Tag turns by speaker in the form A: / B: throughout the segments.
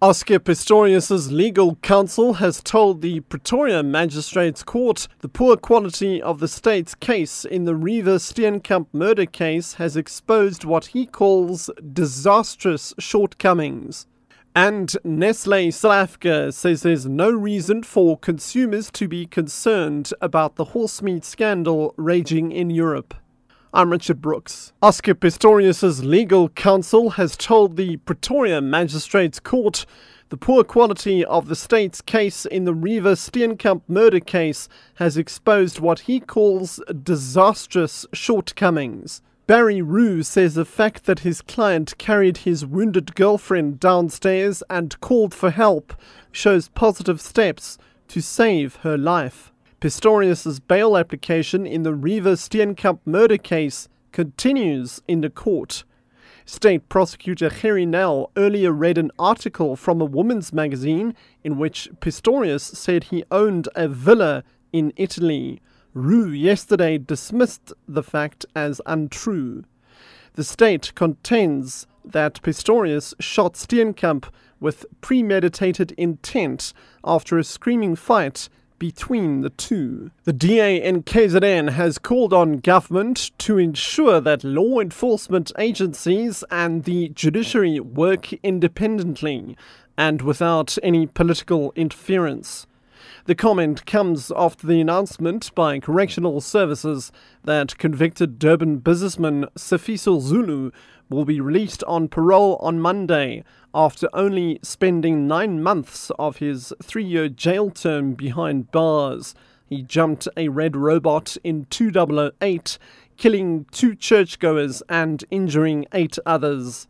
A: Oscar Pistorius' legal counsel has told the Pretoria Magistrates Court the poor quality of the state's case in the Reeva Steenkamp murder case has exposed what he calls disastrous shortcomings. And Nestlé South Africa says there's no reason for consumers to be concerned about the horse meat scandal raging in Europe. I'm Richard Brooks. Oscar Pistorius' legal counsel has told the Pretoria Magistrates Court the poor quality of the state's case in the Reeva Steenkamp murder case has exposed what he calls disastrous shortcomings. Barry Rue says the fact that his client carried his wounded girlfriend downstairs and called for help shows positive steps to save her life. Pistorius' bail application in the Reeva Steenkamp murder case continues in the court. State Prosecutor Gerry Nel earlier read an article from a woman's magazine in which Pistorius said he owned a villa in Italy. Rue yesterday dismissed the fact as untrue. The state contends that Pistorius shot Steenkamp with premeditated intent after a screaming fight between the two. The DA in KZN has called on government to ensure that law enforcement agencies and the judiciary work independently and without any political interference. The comment comes after the announcement by Correctional Services that convicted Durban businessman Sifiso Zulu will be released on parole on Monday after only spending 9 months of his 3-year jail term behind bars. He jumped a red robot in 2008, killing 2 churchgoers and injuring 8 others.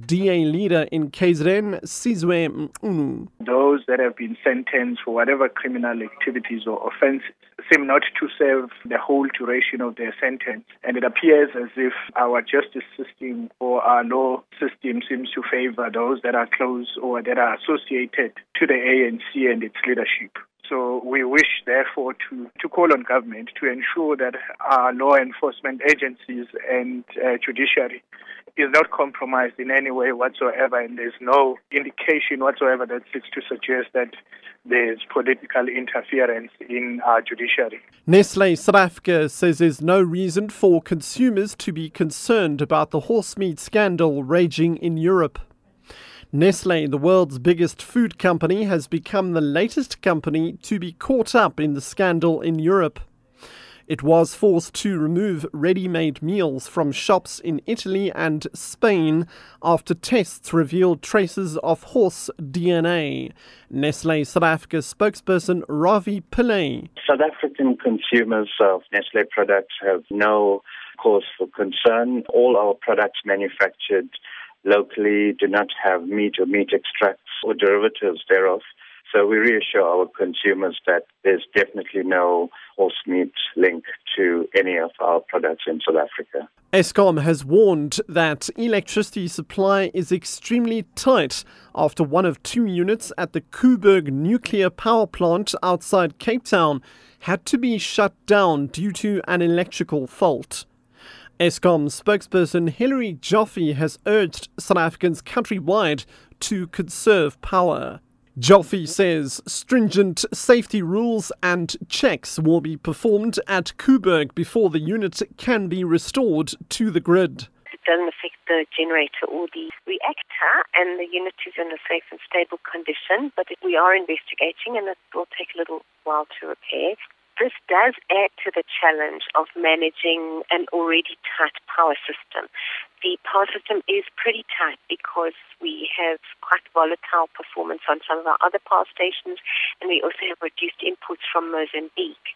A: DA leader in KZN, Sizwe Mqunu.
B: Those that have been sentenced for whatever criminal activities or offences seem not to serve the whole duration of their sentence. And it appears as if our justice system or our law system seems to favor those that are close or that are associated to the ANC and its leadership. So we wish, therefore, to call on government to ensure that our law enforcement agencies and judiciary is not compromised in any way whatsoever, and there's no indication whatsoever that seeks to suggest that there's political interference in our judiciary.
A: Nestlé South Africa says there's no reason for consumers to be concerned about the horse meat scandal raging in Europe. Nestlé, the world's biggest food company, has become the latest company to be caught up in the scandal in Europe. It was forced to remove ready-made meals from shops in Italy and Spain after tests revealed traces of horse DNA. Nestlé South Africa spokesperson Ravi Pillay.
C: South African consumers of Nestlé products have no cause for concern. All our products manufactured locally do not have meat or meat extracts or derivatives thereof. So we reassure our consumers that there's definitely no horse meat link to any of our products in South Africa.
A: Eskom has warned that electricity supply is extremely tight after one of 2 units at the Koeberg nuclear power plant outside Cape Town had to be shut down due to an electrical fault. Eskom spokesperson Hilary Joffe has urged South Africans countrywide to conserve power. Joffe says stringent safety rules and checks will be performed at Koeberg before the unit can be restored to the grid.
D: It doesn't affect the generator or the reactor, and the unit is in a safe and stable condition, but we are investigating and it will take a little while to repair. This does add to the challenge of managing an already tight power system. The power system is pretty tight because we have quite volatile performance on some of our other power stations, and we also have reduced inputs from Mozambique.